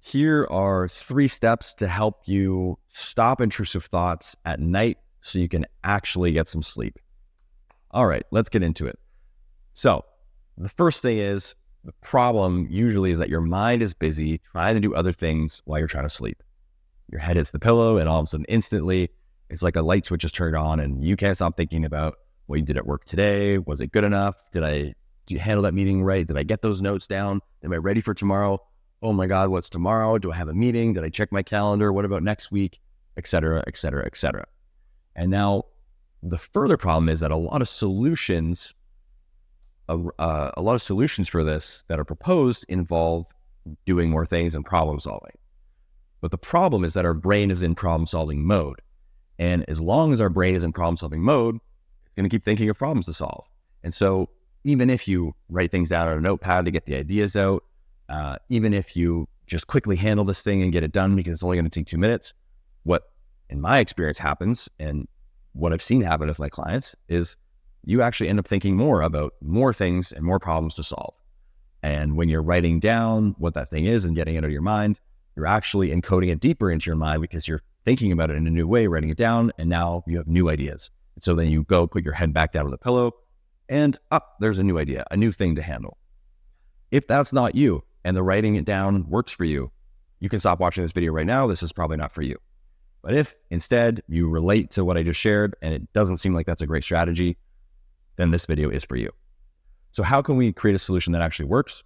Here are 3 steps to help you stop intrusive thoughts at night so you can actually get some sleep. All right, let's get into it. So the first thing is, the problem usually is that your mind is busy trying to do other things while you're trying to sleep. Your head hits the pillow and all of a sudden instantly, it's like a light switch is turned on and you can't stop thinking about what you did at work today. Was it good enough? Did you handle that meeting right? Did I get those notes down? Am I ready for tomorrow? Oh my God, what's tomorrow? Do I have a meeting? Did I check my calendar? What about next week? Et cetera, et cetera, et cetera. And now the further problem is that a lot of solutions for this that are proposed involve doing more things and problem solving. But the problem is that our brain is in problem solving mode. And as long as our brain is in problem solving mode, it's going to keep thinking of problems to solve. And so even if you write things down on a notepad to get the ideas out, even if you just quickly handle this thing and get it done because it's only going to take 2 minutes, what in my experience happens, and what I've seen happen with my clients, is you actually end up thinking more about more things and more problems to solve. And when you're writing down what that thing is and getting it out of your mind, you're actually encoding it deeper into your mind because you're thinking about it in a new way, writing it down, and now you have new ideas. And so then you go put your head back down on the pillow and there's a new idea, a new thing to handle. If that's not you and the writing it down works for you, you can stop watching this video right now. This is probably not for you. But if instead you relate to what I just shared and it doesn't seem like that's a great strategy, then this video is for you. So how can we create a solution that actually works?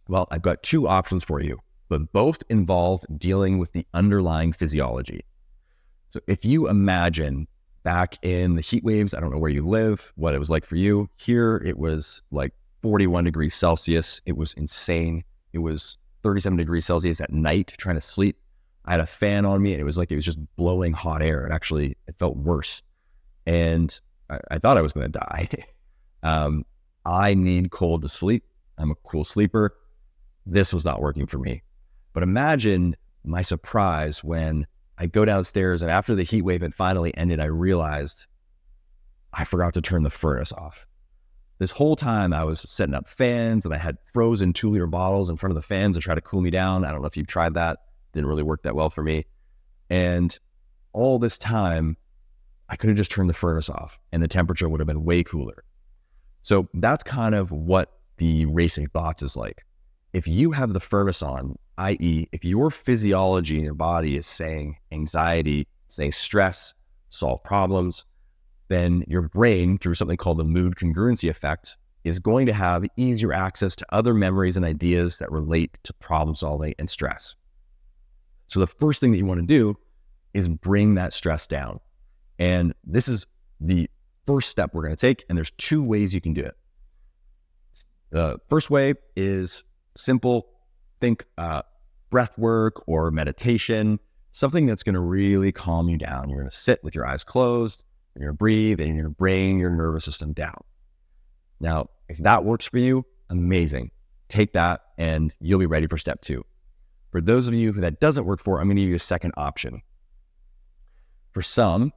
Well, I've got 2 options for you, but both involve dealing with the underlying physiology. So if you imagine back in the heat waves, I don't know where you live, what it was like for you. Here, it was like 41 degrees Celsius. It was insane. It was 37 degrees Celsius at night trying to sleep. I had a fan on me and it was like it was just blowing hot air. It felt worse. And I thought I was going to die. I need cold to sleep. I'm a cool sleeper. This was not working for me. But imagine my surprise when I go downstairs and after the heat wave had finally ended, I realized I forgot to turn the furnace off. This whole time I was setting up fans and I had frozen 2-liter bottles in front of the fans to try to cool me down. I don't know if you've tried that. Didn't really work that well for me. And all this time, I could have just turned the furnace off and the temperature would have been way cooler. So that's kind of what the racing thoughts is like. If you have the furnace on, i.e. if your physiology in your body is saying anxiety, saying stress, solve problems, then your brain, through something called the mood congruency effect, is going to have easier access to other memories and ideas that relate to problem solving and stress. So the first thing that you want to do is bring that stress down. And this is the first step we're going to take. And there's 2 ways you can do it. The first way is simple. Think breath work or meditation, something that's going to really calm you down. You're going to sit with your eyes closed, you're going to breathe, and you're going to bring your nervous system down. Now, if that works for you, amazing. Take that and you'll be ready for step 2. For those of you who that doesn't work for, I'm going to give you a second option. For some,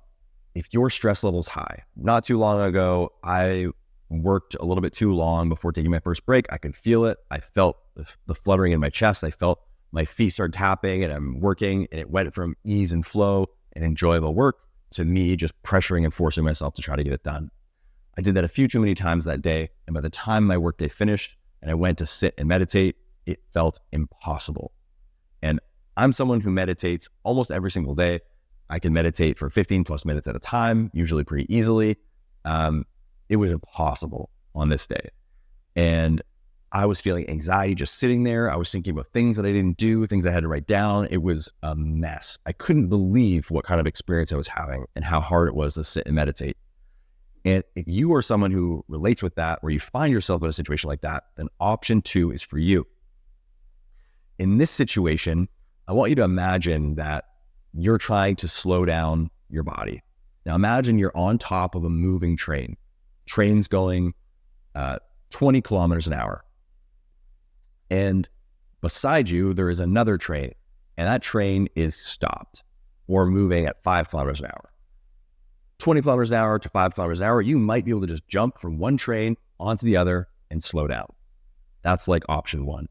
if your stress level is high, not too long ago, I worked a little bit too long before taking my first break. I could feel it. I felt the fluttering in my chest. I felt my feet start tapping and I'm working, and it went from ease and flow and enjoyable work to me just pressuring and forcing myself to try to get it done. I did that a few too many times that day. And by the time my workday finished and I went to sit and meditate, it felt impossible. And I'm someone who meditates almost every single day. I can meditate for 15 plus minutes at a time, usually pretty easily. It was impossible on this day. And I was feeling anxiety just sitting there. I was thinking about things that I didn't do, things I had to write down. It was a mess. I couldn't believe what kind of experience I was having and how hard it was to sit and meditate. And if you are someone who relates with that, where you find yourself in a situation like that, then option 2 is for you. In this situation, I want you to imagine that you're trying to slow down your body. Now imagine you're on top of a moving train. Train's going 20 kilometers an hour. And beside you, there is another train, and that train is stopped or moving at 5 kilometers an hour. 20 kilometers an hour to 5 kilometers an hour, you might be able to just jump from one train onto the other and slow down. That's like option 1.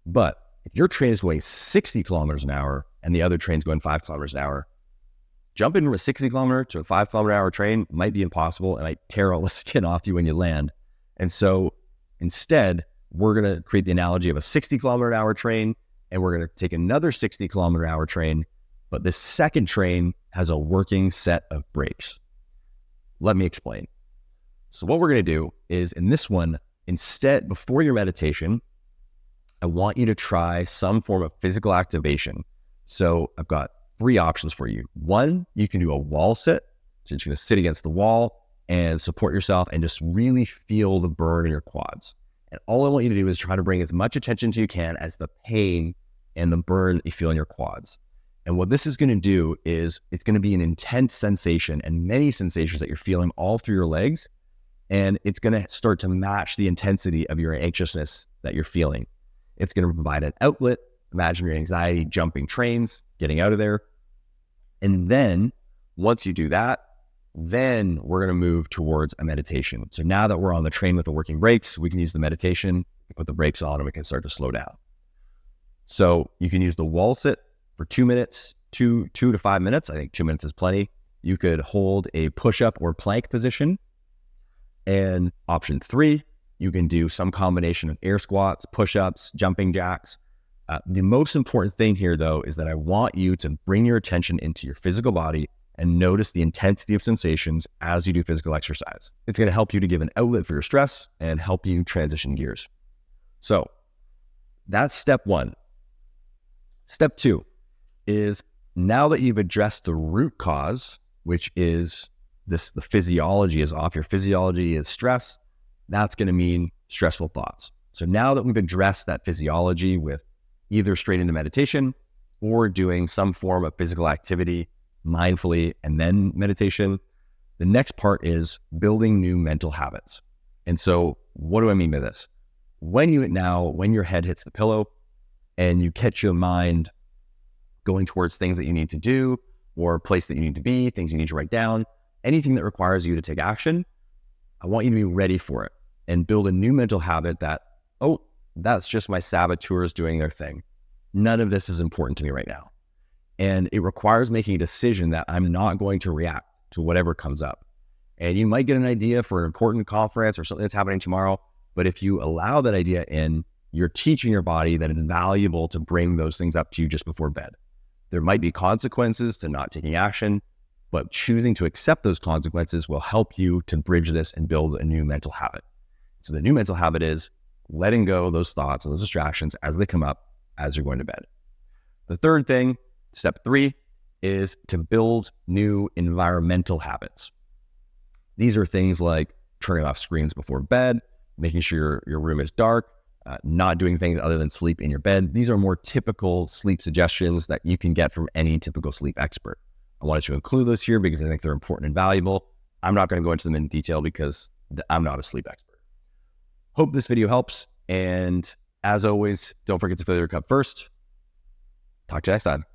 But if your train is going 60 kilometers an hour and the other train's going 5 kilometers an hour, jumping from a 60 kilometer to a 5 kilometer an hour train might be impossible and might tear all the skin off you when you land. And so instead, we're going to create the analogy of a 60 kilometer an hour train, and we're going to take another 60 kilometer an hour train, but this second train has a working set of brakes. Let me explain. So what we're going to do is in this one, instead, before your meditation, I want you to try some form of physical activation. So I've got 3 options for you. One, you can do a wall sit. So you're just going to sit against the wall and support yourself and just really feel the burn in your quads. And all I want you to do is try to bring as much attention to you can as the pain and the burn that you feel in your quads. And what this is going to do is it's going to be an intense sensation and many sensations that you're feeling all through your legs. And it's going to start to match the intensity of your anxiousness that you're feeling. It's going to provide an outlet. Imagine your anxiety jumping trains, getting out of there. And then once you do that, then we're going to move towards a meditation. So now that we're on the train with the working brakes, we can use the meditation, put the brakes on, and we can start to slow down. So you can use the wall sit for 2 minutes, 2 to 5 minutes. I think 2 minutes is plenty. You could hold a push-up or plank position. And option 3, you can do some combination of air squats, push-ups, jumping jacks. The most important thing here, though, is that I want you to bring your attention into your physical body and notice the intensity of sensations as you do physical exercise. It's going to help you to give an outlet for your stress and help you transition gears. So that's step 1. Step 2 is now that you've addressed the root cause, which is the physiology is off, your physiology is stress, that's going to mean stressful thoughts. So now that we've addressed that physiology with either straight into meditation or doing some form of physical activity mindfully and then meditation, the next part is building new mental habits. And so what do I mean by this? When your head hits the pillow and you catch your mind going towards things that you need to do or a place that you need to be, things you need to write down, anything that requires you to take action, I want you to be ready for it and build a new mental habit that, oh, that's just my saboteurs doing their thing. None of this is important to me right now. And it requires making a decision that I'm not going to react to whatever comes up. And you might get an idea for an important conference or something that's happening tomorrow, but if you allow that idea in, you're teaching your body that it's valuable to bring those things up to you just before bed. There might be consequences to not taking action, but choosing to accept those consequences will help you to bridge this and build a new mental habit. So the new mental habit is letting go of those thoughts and those distractions as they come up as you're going to bed. The third thing, step 3, is to build new environmental habits. These are things like turning off screens before bed, making sure your room is dark, not doing things other than sleep in your bed. These are more typical sleep suggestions that you can get from any typical sleep expert. I wanted to include those here because I think they're important and valuable. I'm not going to go into them in detail because I'm not a sleep expert. Hope this video helps. And as always, don't forget to fill your cup first. Talk to you next time.